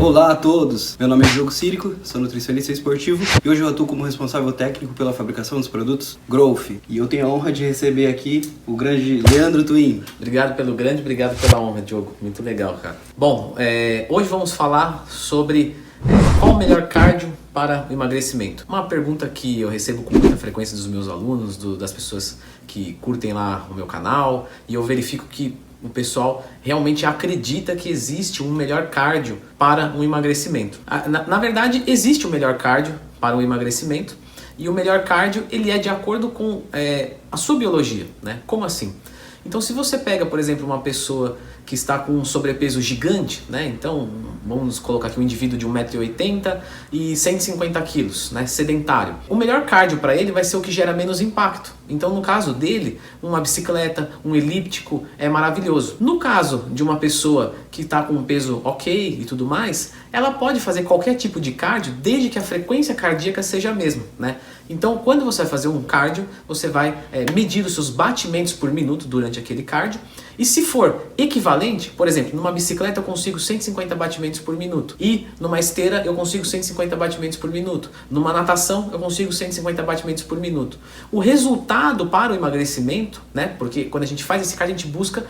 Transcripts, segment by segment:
Olá a todos, meu nome é Diogo Círico, sou nutricionista esportivo e hoje eu atuo como responsável técnico pela fabricação dos produtos Growth. E eu tenho a honra de receber aqui o grande Leandro Twin. Obrigado pela honra, Diogo. Muito legal, cara. Bom, hoje vamos falar sobre qual o melhor cardio para o emagrecimento. Uma pergunta que eu recebo com muita frequência dos meus alunos, das pessoas que curtem lá o meu canal, e eu verifico que o pessoal realmente acredita que existe um melhor cardio para o emagrecimento. Na verdade, existe um melhor cardio para o emagrecimento, e o melhor cardio ele é de acordo com a sua biologia, né? Como assim? Então, se você pega, por exemplo, uma pessoa que está com um sobrepeso gigante, né? Então, vamos colocar aqui um indivíduo de 1,80 m e 150 kg, né? Sedentário. O melhor cardio para ele vai ser o que gera menos impacto. Então, no caso dele, uma bicicleta, um elíptico é maravilhoso. No caso de uma pessoa que está com um peso ok e tudo mais, ela pode fazer qualquer tipo de cardio desde que a frequência cardíaca seja a mesma, né? Então, quando você vai fazer um cardio, você vai medir os seus batimentos por minuto durante aquele cardio. E se for equivalente, por exemplo, numa bicicleta eu consigo 150 batimentos por minuto. E numa esteira eu consigo 150 batimentos por minuto. Numa natação eu consigo 150 batimentos por minuto. O resultado para o emagrecimento, né? Porque quando a gente faz esse cardio a gente busca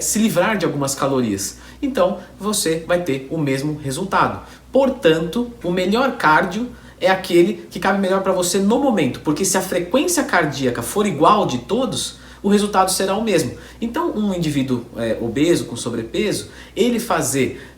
se livrar de algumas calorias. Então você vai ter o mesmo resultado. Portanto, o melhor cardio é aquele que cabe melhor para você no momento, porque se a frequência cardíaca for igual de todos, o resultado será o mesmo. Então, um indivíduo obeso, com sobrepeso, ele fazer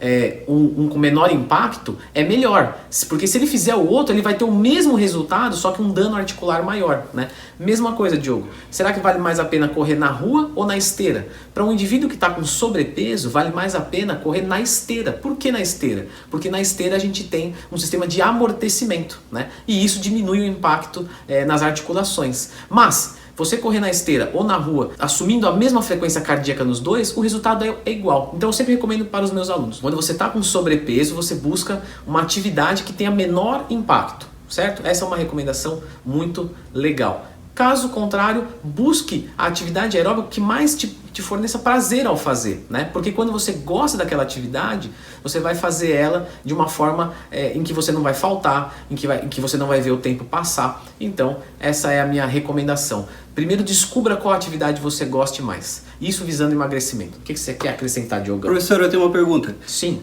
um com menor impacto é melhor, porque se ele fizer o outro, ele vai ter o mesmo resultado, só que um dano articular maior, né? Mesma coisa, Diogo. Será que vale mais a pena correr na rua ou na esteira? Para um indivíduo que está com sobrepeso, vale mais a pena correr na esteira. Por que na esteira? Porque na esteira a gente tem um sistema de amortecimento, né? E isso diminui o impacto nas articulações. Mas você correr na esteira ou na rua, assumindo a mesma frequência cardíaca nos dois, o resultado é igual. Então eu sempre recomendo para os meus alunos, quando você está com sobrepeso, você busca uma atividade que tenha menor impacto, certo? Essa é uma recomendação muito legal. Caso contrário, busque a atividade aeróbica que mais te forneça prazer ao fazer, né? Porque quando você gosta daquela atividade, você vai fazer ela de uma forma em que você não vai faltar, em que você não vai ver o tempo passar. Então, essa é a minha recomendação. Primeiro, descubra qual atividade você goste mais. Isso visando emagrecimento. O que você quer acrescentar, Diogo? Professor, eu tenho uma pergunta. Sim.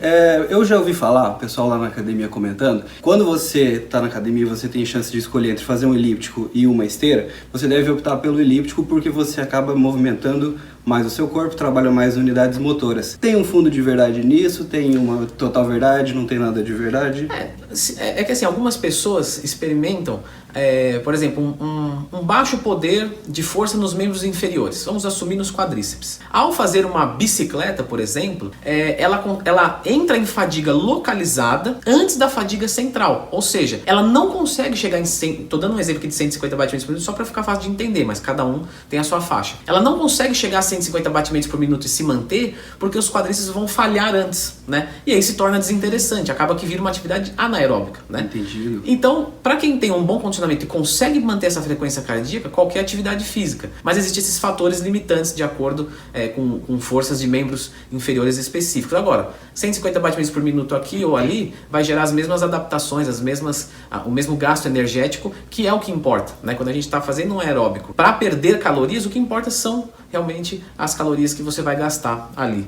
Eu já ouvi falar, o pessoal lá na academia comentando, quando você está na academia e você tem chance de escolher entre fazer um elíptico e uma esteira, você deve optar pelo elíptico porque você acaba movimentando mais o seu corpo, trabalha mais unidades motoras. Tem um fundo de verdade nisso? Tem uma total verdade? Não tem nada de verdade? É que assim, algumas pessoas experimentam, por exemplo, um baixo poder de força nos membros inferiores. Vamos assumir nos quadríceps. Ao fazer uma bicicleta, por exemplo, ela entra em fadiga localizada antes da fadiga central. Ou seja, ela não consegue chegar em 100, tô dando um exemplo aqui de 150 batimentos por minuto só para ficar fácil de entender, mas cada um tem a sua faixa. Ela não consegue chegar a 150 batimentos por minuto e se manter porque os quadríceps vão falhar antes, né? E aí se torna desinteressante, acaba que vira uma atividade anaeróbica, né? Entendido. Então, para quem tem um bom condicionamento e consegue manter essa frequência cardíaca, qualquer atividade física. Mas existem esses fatores limitantes de acordo com forças de membros inferiores específicos. Agora, 150 batimentos por minuto aqui ou ali vai gerar as mesmas adaptações, o mesmo gasto energético, que é o que importa, né? Quando a gente está fazendo um aeróbico. Para perder calorias, o que importa são realmente as calorias que você vai gastar ali.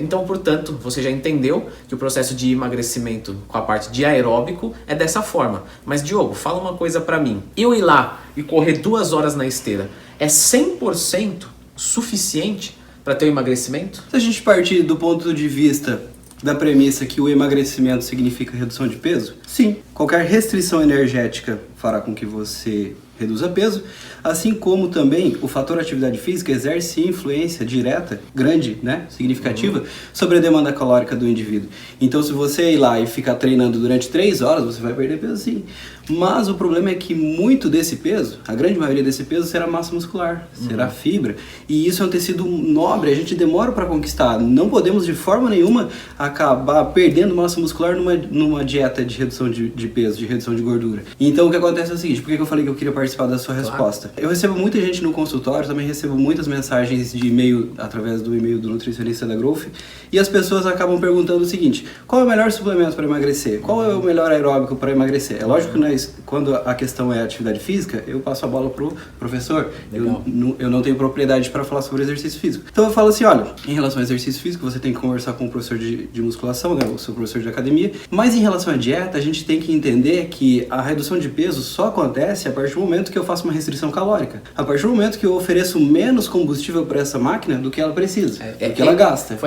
Então, portanto, você já entendeu que o processo de emagrecimento com a parte de aeróbico é dessa forma. Mas, Diogo, fala uma coisa pra mim. Eu ir lá e correr 2 horas na esteira é 100% suficiente para ter o emagrecimento? Se a gente partir do ponto de vista da premissa que o emagrecimento significa redução de peso, sim, qualquer restrição energética fará com que você reduza peso, assim como também o fator atividade física exerce influência direta, grande, né, significativa, sobre a demanda calórica do indivíduo. Então, se você ir lá e ficar treinando durante 3 horas, você vai perder peso sim. Mas o problema é que muito desse peso, a grande maioria desse peso, será massa muscular, será fibra. E isso é um tecido nobre, a gente demora para conquistar. Não podemos de forma nenhuma acabar perdendo massa muscular numa dieta de redução de de peso, de redução de gordura. Então o que acontece é o seguinte, por que eu falei que eu queria participar da sua resposta? Eu recebo muita gente no consultório, também recebo muitas mensagens de e-mail, através do e-mail do nutricionista da Growth, e as pessoas acabam perguntando o seguinte, qual é o melhor suplemento para emagrecer? Qual é o melhor aeróbico para emagrecer? É lógico que quando a questão é atividade física, eu passo a bola pro professor. Eu não tenho propriedade para falar sobre exercício físico. Então eu falo assim, olha, em relação ao exercício físico, você tem que conversar com o professor de musculação, né, o seu professor de academia, mas em relação à dieta, a gente tem que entender que a redução de peso só acontece a partir do momento que eu faço uma restrição calórica. A partir do momento que eu ofereço menos combustível para essa máquina do que ela precisa, do que ela gasta.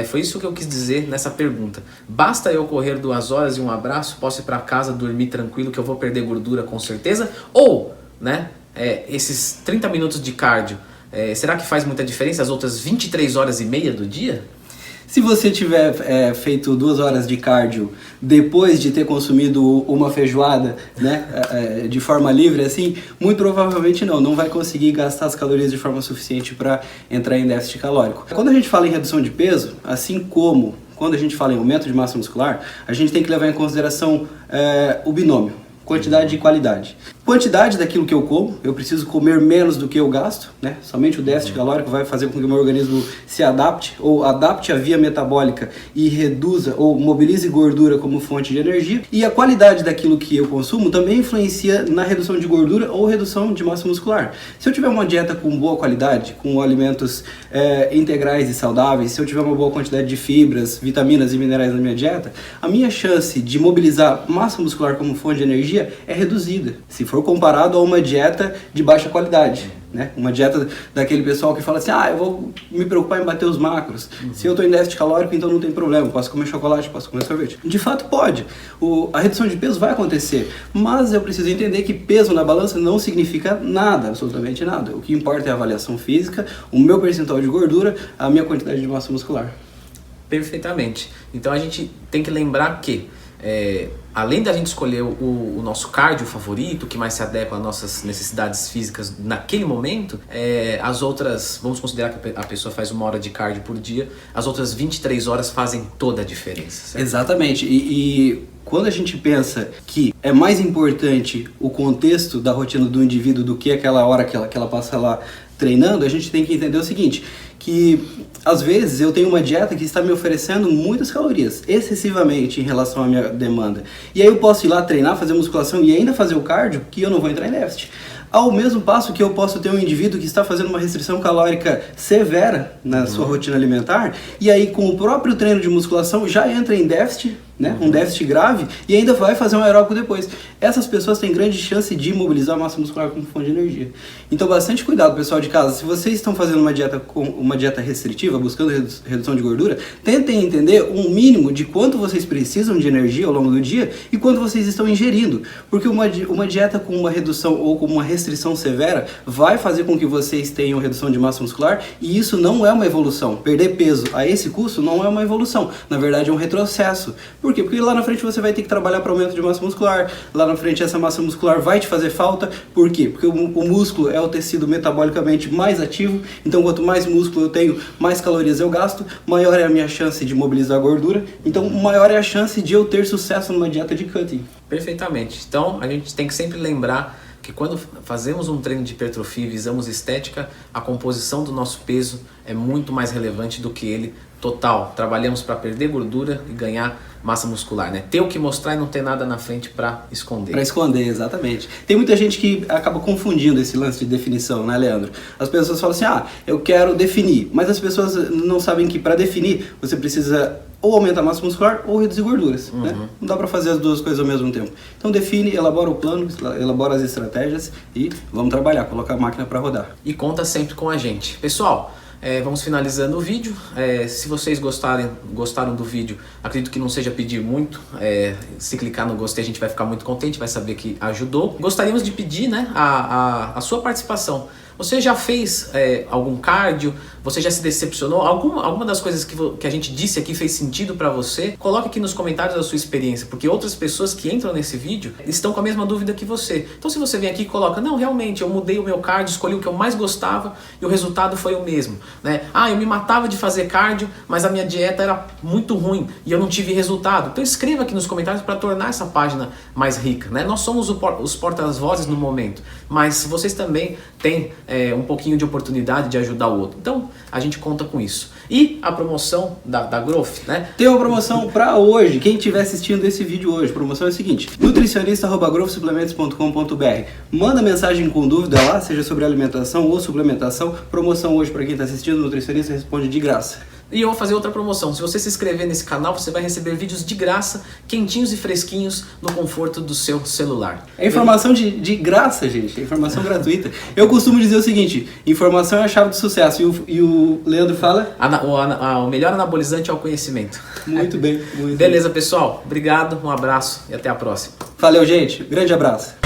Foi isso que eu quis dizer nessa pergunta. Basta eu correr 2 horas e um abraço, posso ir para casa, dormir tranquilo que eu vou perder gordura com certeza? Ou, né, esses 30 minutos de cardio, será que faz muita diferença as outras 23 horas e meia do dia? Se você tiver feito 2 horas de cardio depois de ter consumido uma feijoada, né, de forma livre, assim, muito provavelmente não vai conseguir gastar as calorias de forma suficiente para entrar em déficit calórico. Quando a gente fala em redução de peso, assim como quando a gente fala em aumento de massa muscular, a gente tem que levar em consideração o binômio, quantidade e qualidade. Quantidade daquilo que eu como, eu preciso comer menos do que eu gasto, né? Somente o déficit calórico vai fazer com que o meu organismo se adapte, ou adapte a via metabólica e reduza ou mobilize gordura como fonte de energia. E a qualidade daquilo que eu consumo também influencia na redução de gordura ou redução de massa muscular. Se eu tiver uma dieta com boa qualidade, com alimentos integrais e saudáveis, se eu tiver uma boa quantidade de fibras, vitaminas e minerais na minha dieta, a minha chance de mobilizar massa muscular como fonte de energia é reduzida, se for comparado a uma dieta de baixa qualidade, né? Uma dieta daquele pessoal que fala assim, eu vou me preocupar em bater os macros. Se eu estou em déficit calórico, então não tem problema, posso comer chocolate, posso comer sorvete. De fato pode, a redução de peso vai acontecer, mas eu preciso entender que peso na balança não significa nada, absolutamente nada. O que importa é a avaliação física, o meu percentual de gordura, a minha quantidade de massa muscular. Perfeitamente. Então a gente tem que lembrar que além da gente escolher o nosso cardio favorito, que mais se adequa às nossas necessidades físicas naquele momento, as outras, vamos considerar que a pessoa faz 1 hora de cardio por dia, as outras 23 horas fazem toda a diferença, certo? Exatamente, e quando a gente pensa que é mais importante o contexto da rotina do indivíduo do que aquela hora que ela passa lá treinando, a gente tem que entender o seguinte, que às vezes eu tenho uma dieta que está me oferecendo muitas calorias, excessivamente em relação à minha demanda. E aí eu posso ir lá treinar, fazer musculação e ainda fazer o cardio, que eu não vou entrar em déficit. Ao mesmo passo que eu posso ter um indivíduo que está fazendo uma restrição calórica severa na sua rotina alimentar, e aí com o próprio treino de musculação já entra em déficit, né? Um déficit grave, e ainda vai fazer um aeróbico depois. Essas pessoas têm grande chance de mobilizar a massa muscular como fonte de energia. Então bastante cuidado, pessoal de casa. Se vocês estão fazendo uma dieta restritiva, buscando redução de gordura, tentem entender um mínimo de quanto vocês precisam de energia ao longo do dia e quanto vocês estão ingerindo. Porque uma dieta com uma redução ou com uma restrição severa vai fazer com que vocês tenham redução de massa muscular, e isso não é uma evolução. Perder peso a esse custo não é uma evolução. Na verdade é um retrocesso. Por quê? Porque lá na frente você vai ter que trabalhar para aumento de massa muscular, lá na frente essa massa muscular vai te fazer falta. Por quê? Porque o músculo é o tecido metabolicamente mais ativo, então quanto mais músculo eu tenho, mais calorias eu gasto, maior é a minha chance de mobilizar gordura, então maior é a chance de eu ter sucesso numa dieta de cutting. Perfeitamente. Então a gente tem que sempre lembrar que quando fazemos um treino de hipertrofia e visamos estética, a composição do nosso peso é muito mais relevante do que ele total. Trabalhamos para perder gordura e ganhar massa muscular, né? Ter o que mostrar e não ter nada na frente para esconder. Para esconder, exatamente. Tem muita gente que acaba confundindo esse lance de definição, né, Leandro? As pessoas falam assim, eu quero definir, mas as pessoas não sabem que para definir você precisa ou aumentar a massa muscular ou reduzir gorduras, né? Não dá para fazer as duas coisas ao mesmo tempo. Então define, elabora o plano, elabora as estratégias e vamos trabalhar, colocar a máquina para rodar. E conta sempre com a gente. Pessoal, vamos finalizando o vídeo. Se vocês gostaram do vídeo, acredito que não seja pedir muito. Se clicar no gostei, a gente vai ficar muito contente, vai saber que ajudou. Gostaríamos de pedir, né, a sua participação. Você já fez algum cardio? Você já se decepcionou? Alguma das coisas que a gente disse aqui fez sentido para você? Coloque aqui nos comentários a sua experiência, porque outras pessoas que entram nesse vídeo estão com a mesma dúvida que você. Então se você vem aqui e coloca, não, realmente, eu mudei o meu cardio, escolhi o que eu mais gostava e o resultado foi o mesmo, né? Ah, eu me matava de fazer cardio, mas a minha dieta era muito ruim e eu não tive resultado. Então escreva aqui nos comentários para tornar essa página mais rica, né? Nós somos os porta-vozes no momento, mas vocês também têm um pouquinho de oportunidade de ajudar o outro. Então a gente conta com isso. E a promoção da Growth, né? Tem uma promoção para hoje, quem estiver assistindo esse vídeo hoje. A promoção é a seguinte: nutricionista@growthsuplementos.com.br. Manda mensagem com dúvida lá, seja sobre alimentação ou suplementação. Promoção hoje para quem está assistindo, o nutricionista responde de graça. E eu vou fazer outra promoção. Se você se inscrever nesse canal, você vai receber vídeos de graça, quentinhos e fresquinhos, no conforto do seu celular. É informação de graça, gente. É informação gratuita. Eu costumo dizer o seguinte: informação é a chave do sucesso. E o Leandro fala? O melhor anabolizante é o conhecimento. Muito bem. Muito Beleza, pessoal. Obrigado, um abraço e até a próxima. Valeu, gente. Grande abraço.